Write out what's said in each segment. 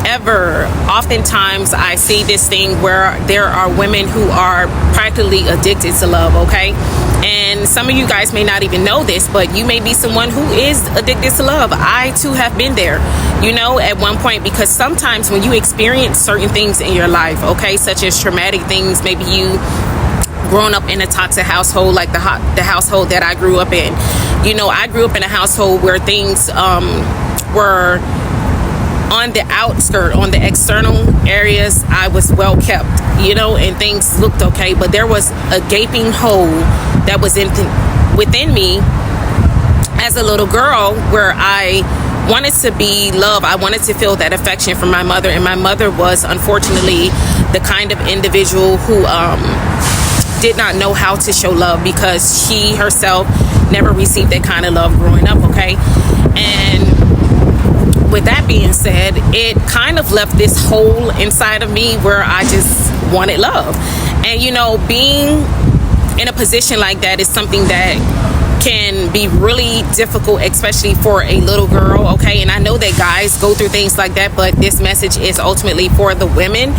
However, oftentimes I see this thing where there are women who are practically addicted to love, okay? And some of you guys may not even know this, but you may be someone who is addicted to love. I too have been there, at one point, because sometimes when you experience certain things in your life, okay, such as traumatic things, maybe you grown up in a toxic household like the household that I grew up in. I grew up in a household where things were on the outskirt, on the external areas. I was well kept, and things looked okay, but there was a gaping hole that was within me as a little girl, where I wanted to be loved. I wanted to feel that affection from my mother, and my mother was unfortunately the kind of individual who did not know how to show love, because she herself never received that kind of love growing up, okay? And with that being said, it kind of left this hole inside of me where I just wanted love. And being in a position like that is something that can be really difficult, especially for a little girl, okay? And I know that guys go through things like that, but this message is ultimately for the women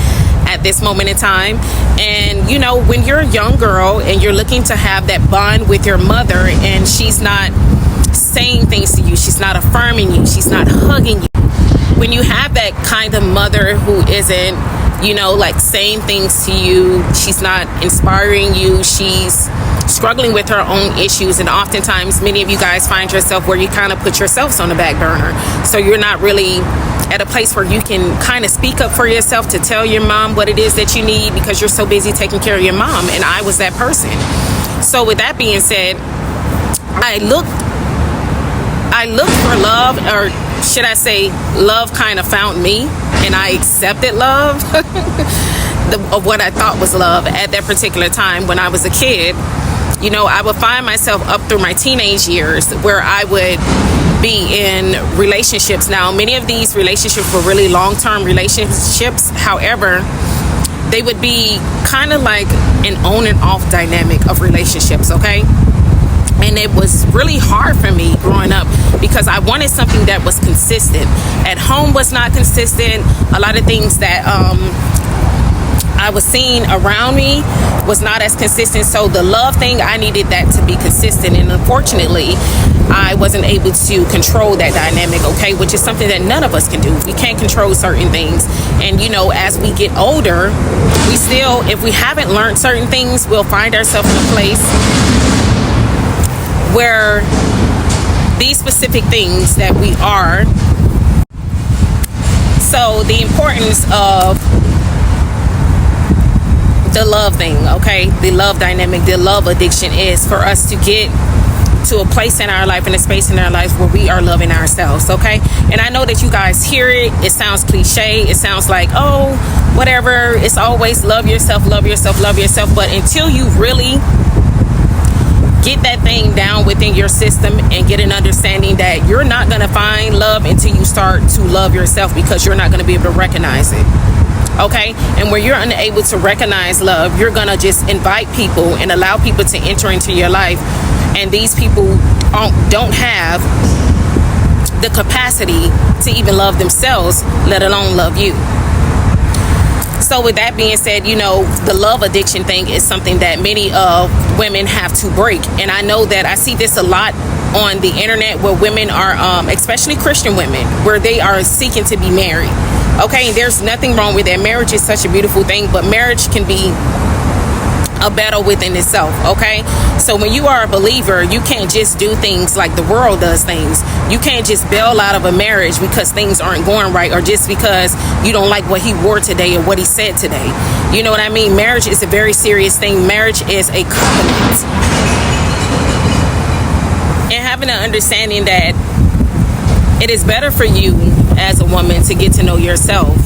at this moment in time. And when you're a young girl and you're looking to have that bond with your mother, and she's not saying things to you, she's not affirming you, she's not hugging you, when you have that kind of mother who isn't saying things to you, she's not inspiring you, she's struggling with her own issues, and oftentimes many of you guys find yourself where you kind of put yourselves on the back burner, so you're not really at a place where you can kind of speak up for yourself to tell your mom what it is that you need, because you're so busy taking care of your mom. And I was that person. So with that being said, I looked for love, or should I say love kind of found me, and I accepted love of what I thought was love at that particular time when I was a kid. I would find myself up through my teenage years where I would be in relationships. Now, many of these relationships were really long-term relationships. However, they would be kind of like an on and off dynamic of relationships, okay? And it was really hard for me growing up because I wanted something that was consistent. At home was not consistent. A lot of things that I was seeing around me was not as consistent. So the love thing, I needed that to be consistent. And unfortunately, I wasn't able to control that dynamic, okay? Which is something that none of us can do. We can't control certain things. And, as we get older, we still, if we haven't learned certain things, we'll find ourselves in a place where these specific things that we are. So the importance of the love thing, okay, the love dynamic, the love addiction is for us to get to a place in our life and a space in our lives where we are loving ourselves, okay? And I know that you guys hear it sounds cliche, it sounds like, oh, whatever, it's always love yourself, love yourself, love yourself. But until you really get that thing down within your system and get an understanding that you're not going to find love until you start to love yourself, because you're not going to be able to recognize it, okay? And when you're unable to recognize love, you're going to just invite people and allow people to enter into your life, and these people don't have the capacity to even love themselves, let alone love you. So with that being said, the love addiction thing is something that many women have to break. And I know that I see this a lot on the internet where women are, especially Christian women, where they are seeking to be married. Okay, there's nothing wrong with that. Marriage is such a beautiful thing, but marriage can be a battle within itself, okay? So when you are a believer, you can't just do things like the world does things. You can't just bail out of a marriage because things aren't going right, or just because you don't like what he wore today or what he said today. You know what I mean? Marriage is a very serious thing. Marriage is a covenant. And having an understanding that it is better for you as a woman to get to know yourself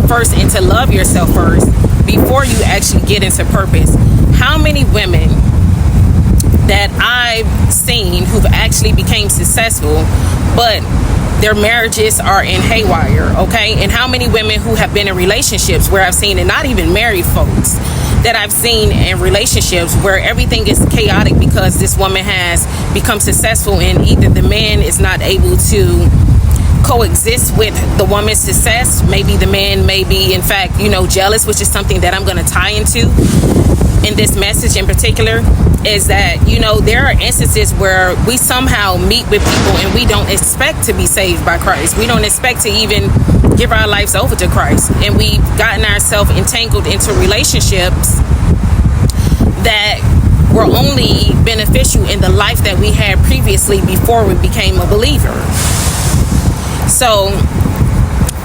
first and to love yourself first before you actually get into purpose. How many women that I've seen who've actually became successful, but their marriages are in haywire, okay? And how many women who have been in relationships where I've seen, and not even married folks, that I've seen in relationships where everything is chaotic because this woman has become successful and either the man is not able to coexist with the woman's success. Maybe the man may be, in fact, jealous, which is something that I'm going to tie into in this message in particular. Is that, there are instances where we somehow meet with people and we don't expect to be saved by Christ. We don't expect to even give our lives over to Christ. And we've gotten ourselves entangled into relationships that were only beneficial in the life that we had previously before we became a believer. So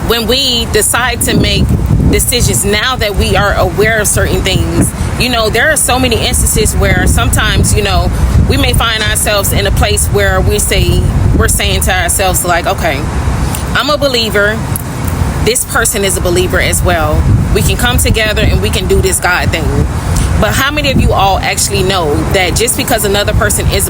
when we decide to make decisions now that we are aware of certain things, there are so many instances where sometimes, we may find ourselves in a place where we're saying to ourselves, like, okay, I'm a believer. This person is a believer as well. We can come together and we can do this God thing. But how many of you all actually know that just because another person is